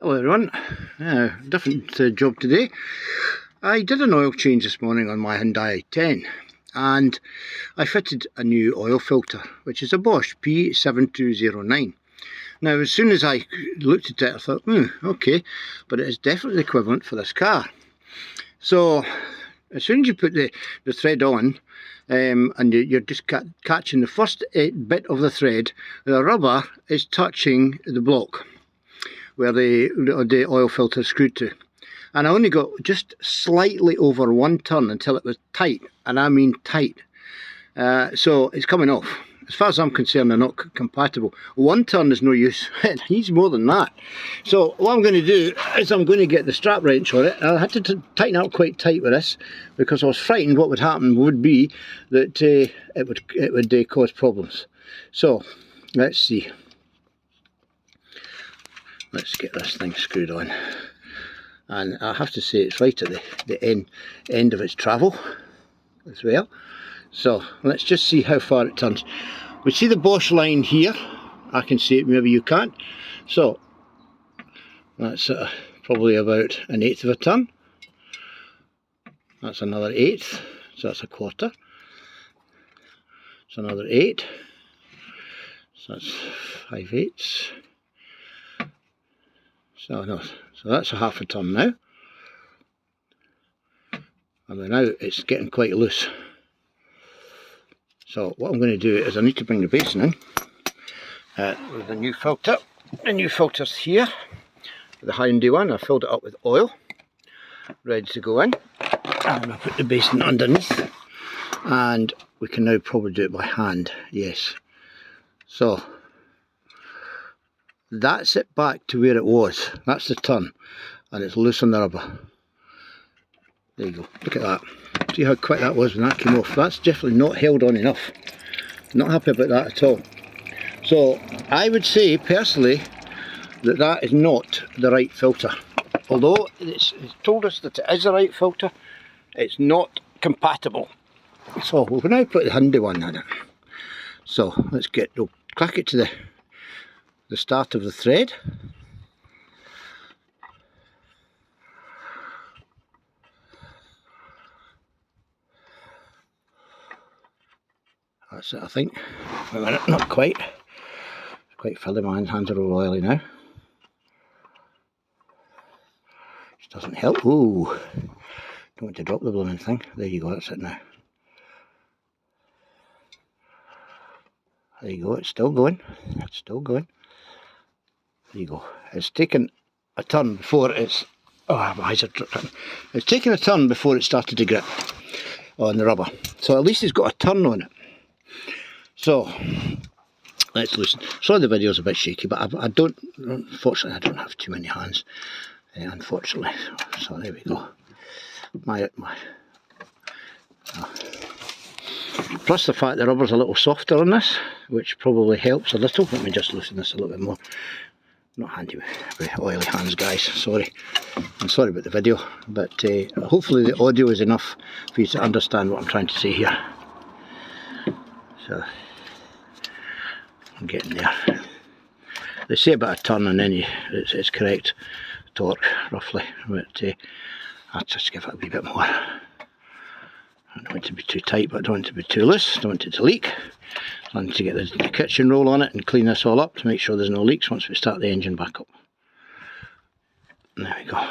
Hello everyone, different job today. I did an oil change this morning on my Hyundai 10 and I fitted a new oil filter, which is a Bosch P7209. Now as soon as I looked at it I thought, okay, but it is definitely the equivalent for this car. So as soon as you put the thread on and you're just catching the first bit of the thread, the rubber is touching the block where the oil filter is screwed to. And I only got just slightly over one turn until it was tight, and I mean tight. So it's coming off. As far as I'm concerned, they're not compatible. One turn is no use, it needs more than that. So what I'm going to do is I'm going to get the strap wrench on it. I had to tighten up quite tight with this because I was frightened what would happen would be that it would cause problems. So let's see. Let's get this thing screwed on, and I have to say it's right at the end of its travel as well. So let's just see how far it turns. We see the Bosch line here. I can see it, maybe you can't. So that's probably about an eighth of a turn. That's another eighth, so that's a quarter. It's another eight, so that's 5/8. So that's a half a turn now. And now it's getting quite loose. So what I'm going to do is I need to bring the basin in with the new filter. The new filter's here, the Hyundai one. I filled it up with oil, ready to go in. And I put the basin underneath, and we can now probably do it by hand. Yes. So that's it back to where it was. That's the turn, and it's loose on the rubber. There you go, look at that. See how quick that was when that came off. That's definitely not held on enough. Not happy about that at all. So I would say personally that that is not the right filter. Although it's told us that it is the right filter, it's not compatible. So we'll now put the Hyundai one in it. So we'll crack it to the start of the thread. That's it, I think. Wait a minute, not quite. It's quite filling, my hands are all oily now. Which doesn't help. Ooh, don't want to drop the blooming thing. There you go, that's it now. There you go, it's still going. It's still going. There you go. It's taken a turn before it's... Oh, my eyes are dripping. It's taken a turn before it started to grip on the rubber. So at least it's got a turn on it. So let's loosen. Sorry the video's a bit shaky, but unfortunately I don't have too many hands, unfortunately. So there we go. Plus the fact the rubber's a little softer on this, which probably helps a little. Let me just loosen this a little bit more. Not handy with oily hands, guys, sorry. I'm sorry about the video, but hopefully the audio is enough for you to understand what I'm trying to say here. So I'm getting there. They say about a turn and then it's correct torque roughly, but I'll just give it a wee bit more. I don't want it to be too tight, but I don't want it to be too loose. I don't want it to leak. So I need to get the kitchen roll on it and clean this all up to make sure there's no leaks once we start the engine back up. There we go.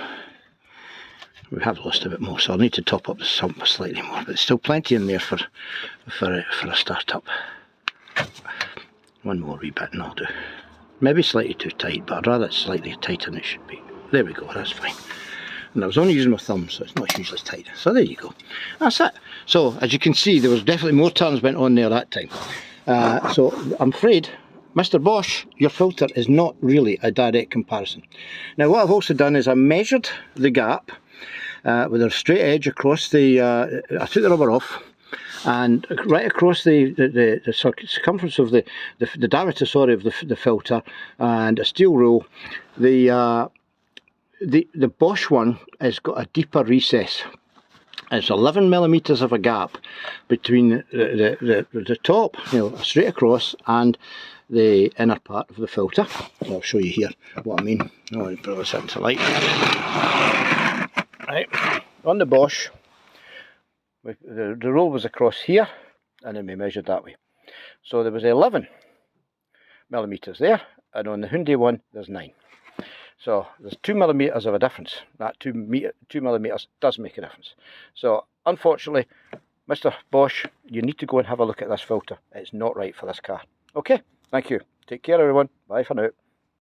We have lost a bit more, so I'll need to top up the sump slightly more, but there's still plenty in there for a start up. One more wee bit and I'll do. Maybe slightly too tight, but I'd rather it's slightly tighter than it should be. There we go, that's fine. And I was only using my thumb, so it's not hugely tight. So there you go. That's it. So as you can see, there was definitely more turns went on there that time. So I'm afraid, Mr. Bosch, your filter is not really a direct comparison. Now what I've also done is I measured the gap with a straight edge across the, I took the rubber off, and right across the circumference of the diameter, sorry, of the filter, and a steel rule, the Bosch one has got a deeper recess. It's 11mm of a gap between the top, straight across, and the inner part of the filter. I'll show you here what I mean. I'll put this into light. Right, on the Bosch, the roll was across here, and then we measured that way. So there was 11 millimeters there, and on the Hyundai one there's 9. So there's 2 millimeters of a difference. That 2 millimeters does make a difference. So unfortunately, Mr. Bosch, you need to go and have a look at this filter. It's not right for this car. Okay, thank you. Take care everyone. Bye for now.